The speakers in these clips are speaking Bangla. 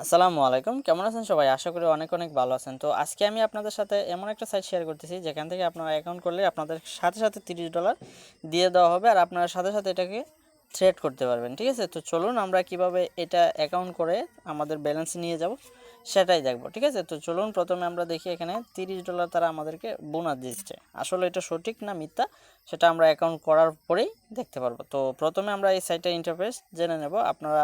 আসসালামু আলাইকুম, কেমন আছেন সবাই? আশা করি অনেক অনেক ভালো আছেন। তো আজকে আমি আপনাদের সাথে এমন একটা সাইট শেয়ার করতেছি যেখান থেকে আপনারা অ্যাকাউন্ট করলে আপনাদের সাথে সাথে $30 দিয়ে দেওয়া হবে, আর আপনারা সাথে সাথে এটাকে থ্রেড করতে পারবেন। ঠিক আছে, তো চলুন আমরা কিভাবে এটা অ্যাকাউন্ট করে আমাদের ব্যালেন্স নিয়ে যাব সেটাই দেখব। ঠিক আছে, তো চলুন প্রথমে আমরা দেখি এখানে $30 তারা আমাদেরকে বোনাস দিচ্ছে। আসলে এটা সঠিক না মিথ্যা সেটা আমরা অ্যাকাউন্ট করার পরেই দেখতে পারবো। তো প্রথমে আমরা এই সাইটের ইন্টারফেস জেনে নেব। আপনারা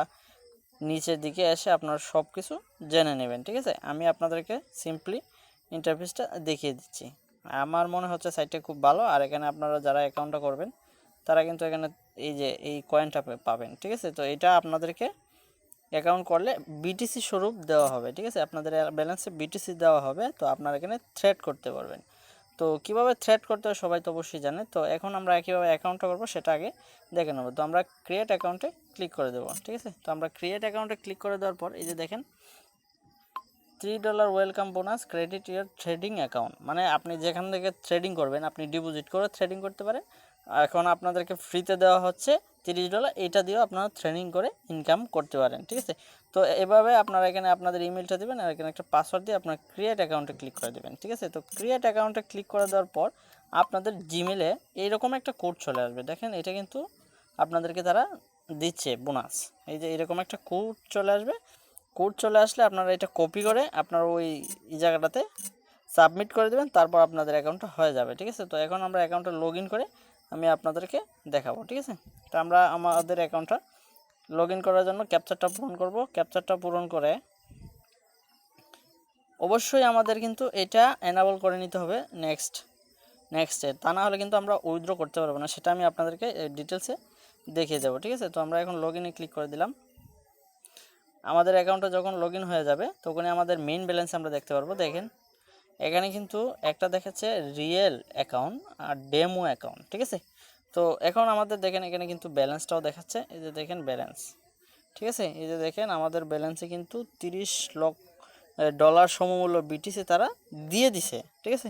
নিচের দিকে এসে আপনারা সব কিছু জেনে নেবেন। ঠিক আছে, আমি আপনাদেরকে সিম্পলি ইন্টারফেসটা দেখিয়ে দিচ্ছি। আমার মনে হচ্ছে সাইটটা খুব ভালো, আর এখানে আপনারা যারা অ্যাকাউন্টটা করবেন তারা কিন্তু এখানে এই যে এই কয়েনটা পাবেন। ঠিক আছে, তো এটা আপনাদেরকে অ্যাকাউন্ট করলে বিটিসি স্বরূপ দেওয়া হবে। ঠিক আছে, আপনাদের ব্যালেন্সে বিটিসি দেওয়া হবে, তো আপনারা এখানে থ্রেড করতে পারবেন। তো কিভাবে থ্রেড করতে হয় সবাই তো অবশ্যই জানে। তো এখন আমরা কীভাবে অ্যাকাউন্টটা করবো সেটা আগে দেখে নেব। তো আমরা ক্রিয়েট অ্যাকাউন্টে ক্লিক করে দেবো। ঠিক আছে, তো আমরা ক্রিয়েট অ্যাকাউন্টে ক্লিক করে দেওয়ার পর এই যে দেখেন $3 ওয়েলকাম বোনাস ক্রেডিট ইয়ার ট্রেডিং অ্যাকাউন্ট, মানে আপনি যেখান থেকে থ্রেডিং করবেন আপনি ডিপোজিট করে থ্রেডিং করতে পারেন। এখন আপনাদেরকে ফ্রিতে দেওয়া হচ্ছে $30, এটা দিয়েও আপনারা ট্রেডিং করে ইনকাম করতে পারেন। ঠিক আছে, তো এভাবে আপনারা এখানে আপনাদের ইমেলটা দেবেন, আর এখানে একটা পাসওয়ার্ড দিয়ে আপনার ক্রিয়েট অ্যাকাউন্টে ক্লিক করে দেবেন। ঠিক আছে, তো ক্রিয়েট অ্যাকাউন্টে ক্লিক করে দেওয়ার পর আপনাদের জিমেলে এইরকম একটা কোড চলে আসবে। দেখেন এটা কিন্তু আপনাদেরকে তারা দিচ্ছে বোনাস। এই যে এরকম একটা কোড চলে আসবে। কোড চলে আসলে আপনারা এটা কপি করে আপনারা ওই জায়গাটাতে সাবমিট করে দেবেন, তারপর আপনাদের অ্যাকাউন্টটা হয়ে যাবে। ঠিক আছে, তো এখন আমরা অ্যাকাউন্টে লগ ইন করে আমি আপনাদেরকে দেখাবো। ঠিক আছে, তো আমরা আমাদের অ্যাকাউন্টটা লগ ইন করার জন্য ক্যাপচারটা পূরণ করব। ক্যাপচারটা পূরণ করে অবশ্যই আমাদের কিন্তু এটা এনাবল করে নিতে হবে নেক্সটে, তা না হলে কিন্তু আমরা উইথড্র করতে পারবো না। সেটা আমি আপনাদেরকে ডিটেলসে দেখিয়ে দেবো। ঠিক আছে, তো আমরা এখন লগ ইনে ক্লিক করে দিলাম। আমাদের অ্যাকাউন্টটা যখন লগ ইন হয়ে যাবে তখনই আমাদের মেইন ব্যালেন্স আমরা দেখতে পারবো। দেখেন এখানে কিন্তু একটা দেখাচ্ছে রিয়েল অ্যাকাউন্ট আর ডেমো অ্যাকাউন্ট। ঠিক আছে, তো এখন আমাদের দেখেন এখানে কিন্তু ব্যালেন্সটাও দেখাচ্ছে। এই যে দেখেন ব্যালেন্স, ঠিক আছে, এই যে দেখেন আমাদের ব্যালেন্সে কিন্তু $30 সমমূল্য বিটিসি তারা দিয়ে দিছে। ঠিক আছে,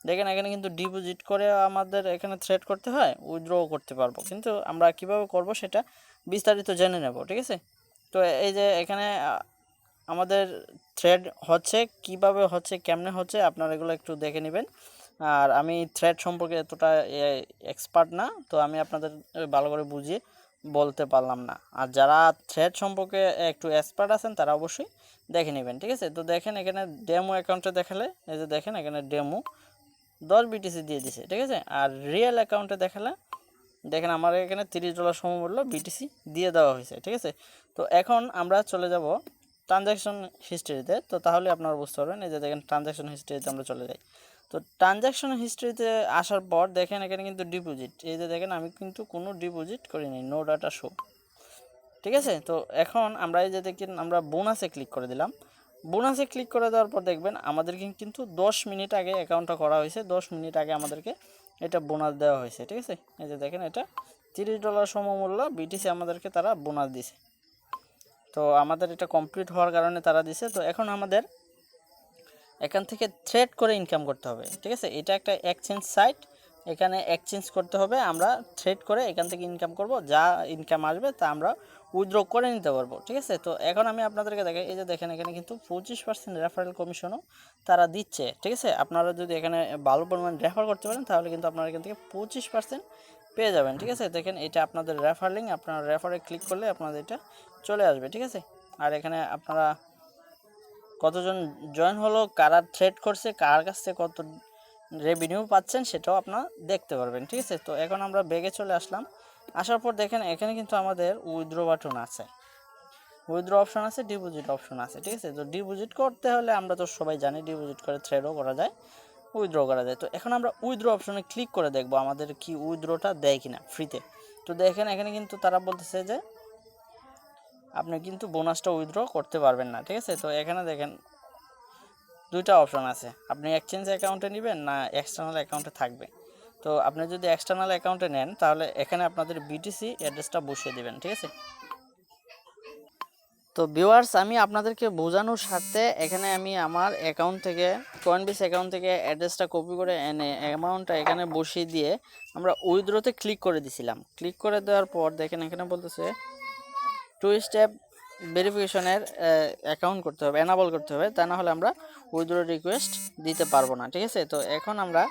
দেখেন এখানে কিন্তু ডিপোজিট করে আমাদের এখানে থ্রেড করতে হয়, উইথড্রও করতে পারবো, কিন্তু আমরা কিভাবে করব সেটা বিস্তারিত জেনে নেব। ঠিক আছে, তো এই যে এখানে আমাদের থ্রেড হচ্ছে, কিভাবে হচ্ছে, কেমনে হচ্ছে, আপনারা এগুলো একটু দেখে নেবেন। আর আমি থ্রেড সম্পর্কে এতটা এক্সপার্ট না, তো আমি আপনাদের ভালো করে বুঝিয়ে বলতে পারলাম না। আর যারা থ্রেড সম্পর্কে একটু এক্সপার্ট আছেন তারা অবশ্যই দেখে নেবেন। ঠিক আছে, তো দেখেন এখানে ডেমো অ্যাকাউন্টে দেখালে এই যে দেখেন এখানে ডেমো 10 বিটিসি দিয়ে দিছে। ঠিক আছে, আর রিয়েল অ্যাকাউন্টে দেখালে দেখেন আমার এখানে $30 সমমূল্য বিটিসি দিয়ে দেওয়া হয়েছে। ঠিক আছে, তো এখন আমরা চলে যাব ট্রানজ্যাকশন হিস্ট্রিতে। তো তাহলে আপনারা বুঝতে পারবেন। এই যে দেখেন ট্রানজ্যাকশন হিস্ট্রিতে আমরা চলে যাই। তো ট্রানজ্যাকশন হিস্ট্রিতে আসার পর দেখেন এখানে কিন্তু ডিপোজিট, এই যে দেখেন আমি কিন্তু কোনো ডিপোজিট করিনি, নো ডাটা শো। ঠিক আছে, তো এখন আমরা এই যে দেখেন আমরা বোনাসে ক্লিক করে দিলাম। বোনাসে ক্লিক করে দেওয়ার পর দেখবেন আমাদেরকে কিন্তু 10 মিনিট আগে অ্যাকাউন্টটা করা হয়েছে, 10 মিনিট আগে আমাদেরকে এটা বোনাস দেওয়া হয়েছে। ঠিক আছে, এই যে দেখেন এটা $30 সমমূল্য বিটিসি আমাদেরকে তারা বোনাস দিছে। তো আমাদের এটা কমপ্লিট হওয়ার কারণে তারা দিছে। তো এখন আমাদের এখান থেকে থ্রেড করে ইনকাম করতে হবে। ঠিক আছে, এটা একটা এক্সচেঞ্জ সাইট, এখানে এক্সচেঞ্জ করতে হবে। আমরা থ্রেড করে এখান থেকে ইনকাম করব, যা ইনকাম আসবে তা আমরা উইথড্র করে নিতে পারবো। ঠিক আছে, তো এখন আমি আপনাদেরকে দেখাই। এই যে দেখেন এখানে কিন্তু 25% রেফারেল কমিশনও তারা দিচ্ছে। ঠিক আছে, আপনারা যদি এখানে ভালো পরিমাণ রেফার করতে পারেন তাহলে কিন্তু আপনারা এখান থেকে 25% পেয়ে যাবেন। ঠিক আছে, দেখেন এটা আপনাদের রেফার লিঙ্ক, আপনারা রেফারে ক্লিক করলে আপনাদের এটা চলে আসবে। ঠিক আছে, আর এখানে আপনারা কতজন জয়েন হলো, কারা থ্রেড করছে, কার কাছ থেকে কত রেভিনিউ পাচ্ছেন সেটাও আপনারা দেখতে পারবেন। ঠিক আছে, তো এখন আমরা ব্যাগে চলে আসলাম। আসার পর দেখেন এখানে কিন্তু আমাদের উইথড্র বাটন আছে, উইথড্র অপশন আছে, ডিপোজিট অপশন আছে। ঠিক আছে, তো ডিপোজিট করতে হলে আমরা তো সবাই জানি ডিপোজিট করে থ্রেডও করা যায়, উইথড্র করা যায়। তো এখন আমরা উইথড্র অপশনে ক্লিক করে দেখবো আমাদের কি উইথড্রটা দেয় কিনা ফ্রিতে। তো দেখেন এখানে কিন্তু তারা বলতেছে যে আপনি কিন্তু বোনাসটা উইথড্র করতে পারবেন না। ঠিক আছে, তো এখানে দেখেন দুইটা অপশন আছে, আপনি এক্সচেঞ্জ অ্যাকাউন্টে নেবেন না এক্সটার্নাল অ্যাকাউন্টে থাকবে। তো আপনি যদি এক্সটার্নাল অ্যাকাউন্টে নেন তাহলে এখানে আপনাদের বিটিসি অ্যাড্রেসটা বসিয়ে দেবেন। ঠিক আছে, তো ভিউয়ার্স আমি আপনাদেরকে বোঝানোর স্বার্থে এখানে আমি আমার অ্যাকাউন্ট থেকে কয়েনবেস অ্যাকাউন্ট থেকে অ্যাড্রেসটা কপি করে এনে অ্যামাউন্টটা এখানে বসিয়ে দিয়ে আমরা উইথড্রতে ক্লিক করে দিছিলাম। ক্লিক করে দেওয়ার পর দেখেন এখানে বলতেছে 2 স্টেপ ভেরিফিকেশনের অ্যাকাউন্ট করতে হবে, এনাবল করতে হবে, তা না হলে আমরা উইথড্র রিকোয়েস্ট দিতে পারবো না। ঠিক আছে, তো এখন আমরা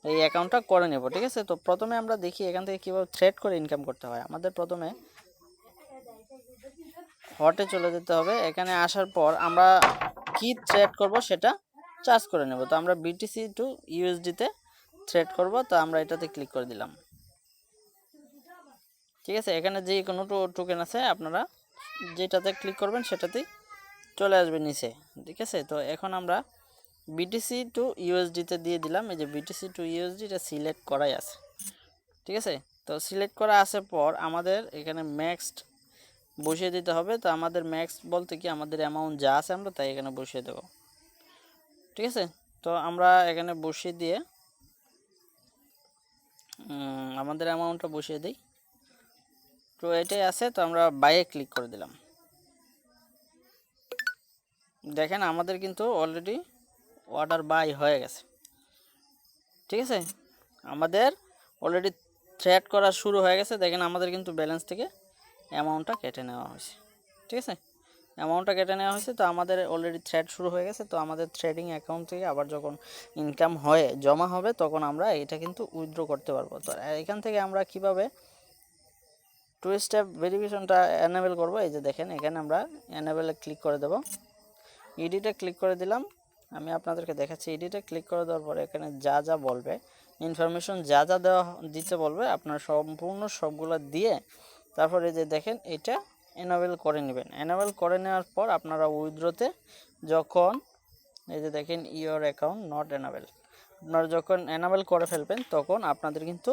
এই অ্যাকাউন্টটা করে নেব। ঠিক আছে, তো প্রথমে আমরা দেখি এখান থেকে কীভাবে থ্রেড করে ইনকাম করতে হয়। আমাদের প্রথমে হটে চলে যেতে হবে। এখানে আসার পর আমরা কি থ্রেড করব সেটা চার্জ করে নেব। তো আমরা বিটিসি টু ইউএসডিতে থ্রেড করব, তো আমরা এটাতে ক্লিক করে দিলাম। ঠিক আছে, এখানে যে কোনো টোকেন আছে আপনারা যেটাতে ক্লিক করবেন সেটাতেই চলে আসবে নিচে। ঠিক আছে, তো এখন আমরা বিটিসি টু ইউএসডিতে দিয়ে দিলাম। এই যে বিটিসি টু ইউএসডি এটা সিলেক্ট করাই আছে। ঠিক আছে, তো সিলেক্ট করা আসার পর আমাদের এখানে ম্যাক্সড বসিয়ে দিতে হবে। তো আমাদের ম্যাক্স বলতে কি আমাদের অ্যামাউন্ট যা আছে আমরা তাই এখানে বসিয়ে দেব। ঠিক আছে, তো আমরা এখানে বসিয়ে দিয়ে আমাদের অ্যামাউন্টটা বসিয়ে দিই। তো এটাই আছে, তো আমরা বাইয়ে ক্লিক করে দিলাম। দেখেন আমাদের কিন্তু অলরেডি অর্ডার বাই হয়ে গেছে। ঠিক আছে, আমাদের অলরেডি থ্রেড করা শুরু হয়ে গেছে। দেখেন আমাদের কিন্তু ব্যালেন্স থেকে অ্যামাউন্টটা কেটে নেওয়া হয়েছে। ঠিক আছে, অ্যামাউন্টটা কেটে নেওয়া হয়েছে, তো আমাদের অলরেডি থ্রেড শুরু হয়ে গেছে। তো আমাদের থ্রেডিং অ্যাকাউন্ট থেকে আবার যখন ইনকাম হয়ে জমা হবে তখন আমরা এটা কিন্তু উইথড্র করতে পারবো। তো এখান থেকে আমরা কিভাবে টু স্টেপ ভেরিফিকেশনটা এনেবল করব, এই যে দেখেন এখানে আমরা এনেবলে ক্লিক করে দেব। ইডিটে ক্লিক করে দিলাম। আমি আপনাদেরকে দেখাচ্ছি। ইডিটে ক্লিক করে দেওয়ার পরে এখানে যা যা বলবে ইনফরমেশন যা যা দিতে বলবে আপনারা সম্পূর্ণ সবগুলো দিয়ে তারপরে যে দেখেন এটা এনেবল করে নেবেন। এনেবল করে নেওয়ার পর আপনারা উইথড্রোতে যখন এই যে দেখেন ইওর অ্যাকাউন্ট নট এনেবল, আপনারা যখন এনেবল করে ফেলবেন তখন আপনাদের কিন্তু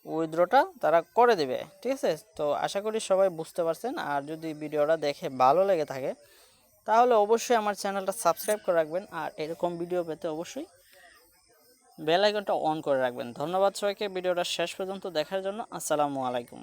উইথড্রটা তারা করে দেবে। ঠিক আছে, তো আশা করি সবাই বুঝতে পারছেন। আর যদি ভিডিওটা দেখে ভালো লেগে থাকে তাহলে অবশ্যই আমার চ্যানেলটা সাবস্ক্রাইব করে রাখবেন, আর এরকম ভিডিও পেতে অবশ্যই বেল আইকনটা অন করে রাখবেন। ধন্যবাদ সবাইকে ভিডিওটা শেষ পর্যন্ত দেখার জন্য। আসসালামু আলাইকুম।